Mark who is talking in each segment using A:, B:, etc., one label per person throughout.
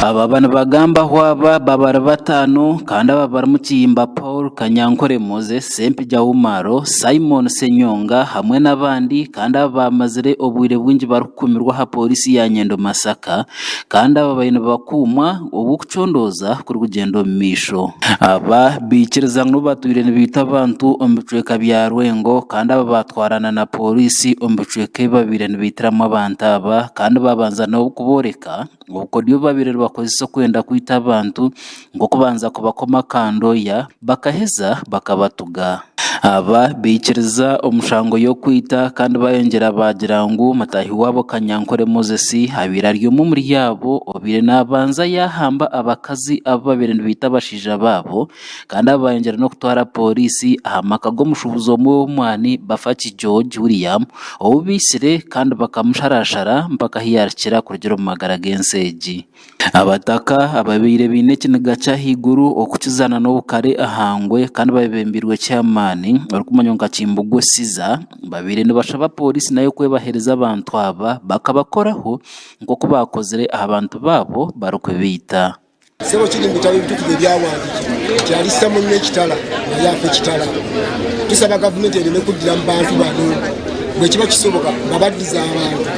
A: Aba bana bagamba hwaba babara batano kandi aba baramukiyimba Paul Kanyankore Moses Sempijja Umaro Simon Senyonga hamwe n'abandi kandi aba bamazire obwire bwingi barukumirwa ha polisi ya Nyendo Masaka kandi aba bayine bakuma obukucondoza kuri rugendo misho aba bikiriza ngo batwire bita abantu ombicweka bya Rwengo kandi aba batwarana na polisi ombicweke babire bitiramo abantu aba kandi babanza no kuboreka uko dio babire bakozesa kwenda kwita abantu ngo kubanza kubakoma kandoya bakaheza bakabatuga aba bikiriza omushango yo kwita kandi bayongera bagira ngo matahi wabo Kanyankore Moses habira ryo mu muri yabo obire nabanza yahamba abakazi ababire bita bashija babo kandi abayongera no kutwara polisi ahamaka go mushubuzo mu mwani bafaki George William obisire kandi bakamusharashara mpaka hiyarikira kurugero mu magara genseji abataka ababire bine kiniga cya higuru okukizana no bukare ahangwe kandi babembirwe cyamani barukumanyonga Kimbugo Siza babire nibashaba polisi nayo kwebahereza abantu aba bakabakoraho ngo kubakozere abantu babo barukwebita
B: sebo kiri bitabo bitukije byawandiki cyari samo n'ekitala yafe kitala tusaba government ene kugira abantu bano bwe kiba kisoboka babadiza abantu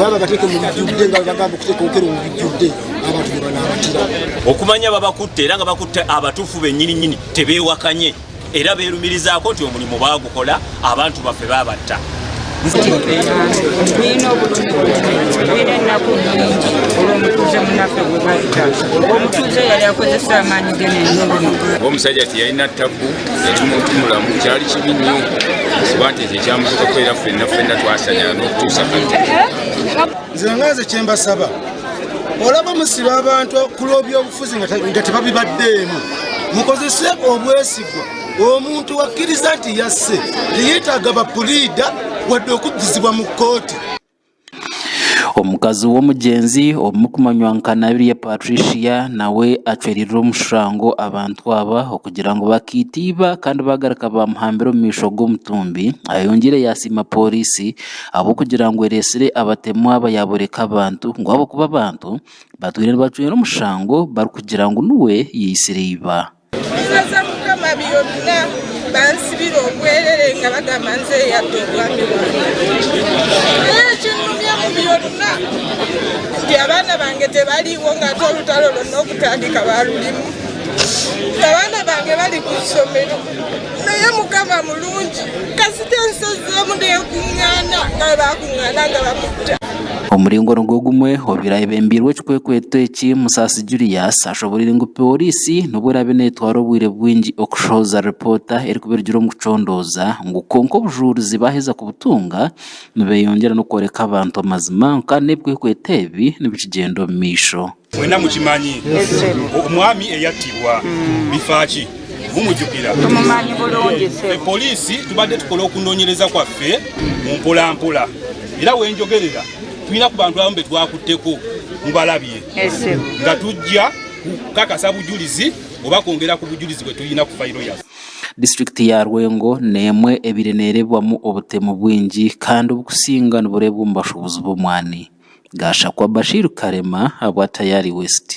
B: baba bateke mu bijjudde nga bagamba kuteka okero mu bijjudde abantu bana abatira
C: okumanya babakutte era nga bakutte abatufu bennyini tebewakanye era beerumirizaako nti omulimu baagukola abantu baffe babatta
D: nino bulungi ennaku nyingi olw'omutuuze munaffe gwe batta omutuuze yali akozesa amaanyi genenyo
E: omusajja tiyalina ttabu yali muntu mulamu kyali kibi nnyo kuba nti ekyo ekyamutukako era ffenna twasanya n'okutuusa kati
B: nze ngaze kyembasaba olaba musiba abantu ku lw'ebyobufuzi nga tebabibaddeemu mukozese obwesigwa omuntu wakkiriza nti yasse teyetaaga bapuliida wadde okuddizibwa mu kkooti
A: omukazi w'omugenzi omukumanywankana Patricia nawe acweririra omushango abantu aba okugira ngo bakitiba kandi bagaraka bamuhambira omumisho g'omutumbi ayongere yasima polisi abo kugira ngo eresere abatemu aba yaboreka abantu ngo abo kuba abantu batwire bacwera omushango bari kugira ngo nuwe yisiriba
F: Sasa mukama byonna bansibira obwerere nga bagamba nze yadde obwami ekinumya mu byonna nti abaana bange tebaliwo ng'ate olutalo lwonna okutandika balulimu abaana bange bali ku ssomero naye mukama mulungi kasita ensozeemu neekuŋŋaana nga bakuŋŋaana nga bamutta
A: omuringoro gumwe obirayi bembirwe kikwekwete eki Musasi Julius ashoborire ngo polisi noburabe netwara obwire bwingi okushoza reporta eri kubirgira omukucondoza ngo konko obujuruzi baheza kubutunga nibeyongera no koreka abantu amazima kandi nebwekwete ebi nibikigendo misho
G: mwena mukimanyi omwami eyatibwa bifaki mumujukira
D: tumumanyi bulungi
G: polisi tubadde tukola okunonyereza kwaffe mu mpolampola era wenjogerera tulina ku bantu abamu betwakutteko mubalabye nga tujja kukakasa bujulizi oba kwongera ku bujulizi bwe tulina ku fayiro yaffe
A: District ya Rwengo nemwe ebire nerebwamu obutemu bwingi kandi obukusinga niburebwa mu bashobozi b'omwani gasha kwa Bashir Karema abwa Tayari West.